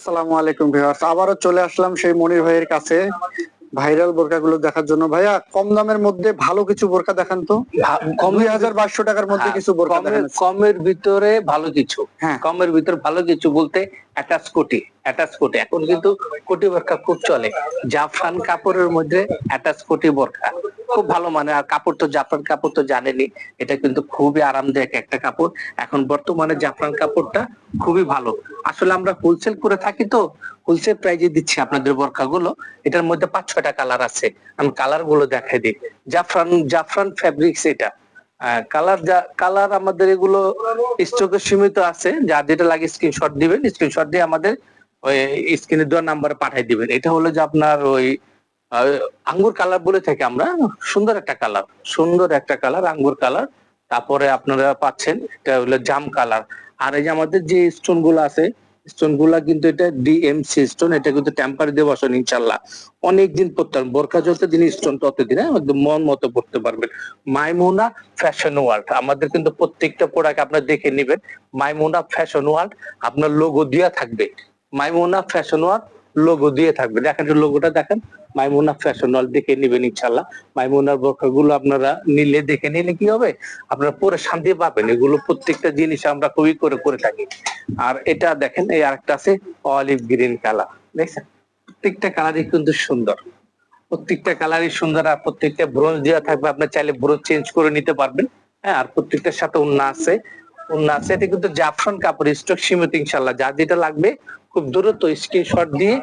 আসসালামু আলাইকুম ভিউয়ার্স, আবারও চলে আসলাম সেই মনির ভাইয়ের কাছে ভাইরাল বোরকাগুলো দেখার জন্য। ভাইয়া, কম দামের মধ্যে ভালো কিছু বোরকা দেখান তো। কমের 2200 টাকার মধ্যে কিছু বোরকা দেখান। কমের ভিতরে ভালো কিছু, হ্যাঁ, কমের ভিতরে ভালো কিছু বলতে অ্যাটাচ কোটি এখন কিন্তু কোটি বোরখা খুব চলে। জাফরান কাপড়ের মধ্যে অ্যাটাচ কোটি বোরখা খুব ভালো মানে। আর কাপড় তো জাফরান কাপড় তো জানেনি, এটা কিন্তু খুবই আরামদায়ক একটা কাপড়। এখন বর্তমানে জাফরান কাপড়টা খুবই ভালো। আসলে আমরা হোলসেল করে থাকি তো হোলসেল প্রাইজে দিচ্ছি আপনাদের বোরখাগুলো। এটার মধ্যে 5-6টা কালার আছে, আমি কালার গুলো দেখাই দিই। জাফরান ফ্যাব্রিক্স এটা। কালার আমাদের এগুলো স্টকে সীমিত আছে, যার যেটা লাগে স্ক্রিনশট দিবেন, স্ক্রিনশট দিয়ে আমাদের ওই স্ক্রিনে দেওয়া নাম্বারে পাঠিয়ে দিবেন। এটা হলো যে আপনার ওই আঙ্গুর কালার বলে থাকি আমরা। সুন্দর একটা কালার আঙ্গুর কালার। তারপরে আপনারা পাচ্ছেন এটা হলো জাম কালার। আর এই যে আমাদের যে স্টোন গুলো আছে, স্টোন গুলা কিন্তু এটা ডিএমসি স্টোন, এটা কিন্তু টেম্পার দিয়ে বসান ইনশাল্লাহ। অনেকদিন পরতে পারবেন বোরকা, যতদিন স্টোন ততদিন, হ্যাঁ, মন মতো পড়তে পারবেন। মাইমুনা ফ্যাশন ওয়ার্ল্ড আমাদের কিন্তু প্রত্যেকটা প্রোডাক্ট আপনার দেখে নেবেন। মাইমুনা ফ্যাশন ওয়ার্ল্ড আপনার লোগো দেওয়া থাকবে। মাইমুনা ফ্যাশন ওয়ার্ল্ড লোগো দিয়ে থাকবে, দেখেন লোগোটা দেখেন। মাইমুনা ফ্যাশন ওয়ার্ল্ড দেখে নেবেন ইনশাল্লাহ। মাইমুনার বোরখাগুলো আপনারা দেখে নিলে কি হবে, আপনারা পরে শান্তি পাবেন। এগুলো প্রত্যেকটা জিনিস আমরা খুবই করে থাকি। আর এটা দেখেন, এই আরেকটা আছে অলিভ গ্রিন কালার, দেখছেন? প্রত্যেকটা কালারই কিন্তু সুন্দর, প্রত্যেকটা কালারই সুন্দর। আর প্রত্যেকটা ব্রোঞ্জ দেওয়া থাকবে, আপনি চাইলে ব্রোঞ্জ চেঞ্জ করে নিতে পারবেন। হ্যাঁ, আর প্রত্যেকটার সাথে ওন্না আছে। এটা কিন্তু জাফরান কাপড়, স্টক সীমিত ইনশাল্লাহ। যার যেটা লাগবে খুব দ্রুত স্ক্রিনশট দিয়ে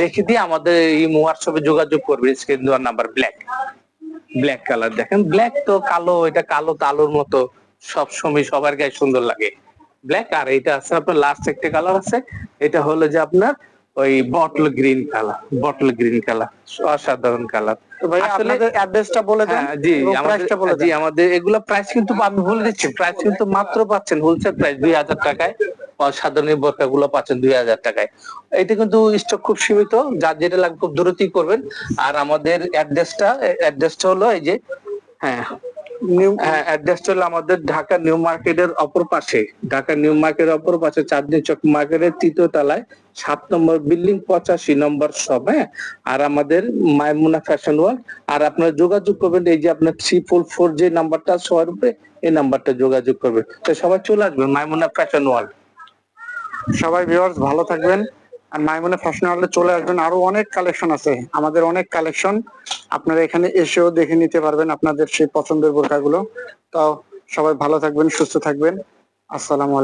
রেখে দিয়ে আমাদের এই হোয়াটসঅ্যাপে যোগাযোগ করবে। স্ক্রিন দেওয়ার নাম্বার। ব্ল্যাক কালার দেখেন, ব্ল্যাক তো কালো, এটা কালো তো আলোর মতো, সব সময় সবার গায়ে সুন্দর লাগে ব্ল্যাক। আর এটা আছে আপনার লাস্ট একটা কালার আছে, এটা হলো যে আপনার ওই বটল গ্রিন কালার, অসাধারণ কালার। তো ভাই আপনাদের অ্যাড্রেসটা বলে দেন এবং প্রাইসটা বলে দেন। আমাদের এগুলা প্রাইস কিন্তু আমি বলে দিচ্ছি, প্রাইস কিন্তু মাত্র পাচ্ছেন হোলসেল প্রাইস 2000 টাকায়। সাধারণ বোরকা গুলো পাচ্ছেন 2000 টাকায়। এটা কিন্তু স্টক খুব সীমিত, যার যেটা লাগবে খুব দ্রুতই করবেন। আর আমাদের অ্যাড্রেসটা হলো এই যে, হ্যাঁ, অ্যাড্রেসটা হলো আমাদের ঢাকা নিউ মার্কেটের অপর পাশে চাঁদনী চক মার্কেটের 3য় তলায় 7 নম্বর বিল্ডিং 85 নম্বর শপ। হ্যাঁ, আর আমাদের মাইমুনা ফ্যাশন ওয়ার্ল্ড। আর আপনারা যোগাযোগ করবেন এই যে আপনার 344 যে নাম্বারটা সবার উপরে, এই নাম্বারটা যোগাযোগ করবেন। তো সবাই চলে আসবেন মাইমুনা ফ্যাশন ওয়ার্ল্ড। সবাই ভিউয়ার্স ভালো থাকবেন, আর মাইমুনা ফ্যাশন ওয়ার্ল্ডে চলে আসবেন। আরো অনেক কালেকশন আছে, আমাদের অনেক কালেকশন, আপনারা এখানে এসেও দেখে নিতে পারবেন আপনাদের সেই পছন্দের বোরকাগুলো। তো সবাই ভালো থাকবেন, সুস্থ থাকবেন। আসসালামু আলাইকুম।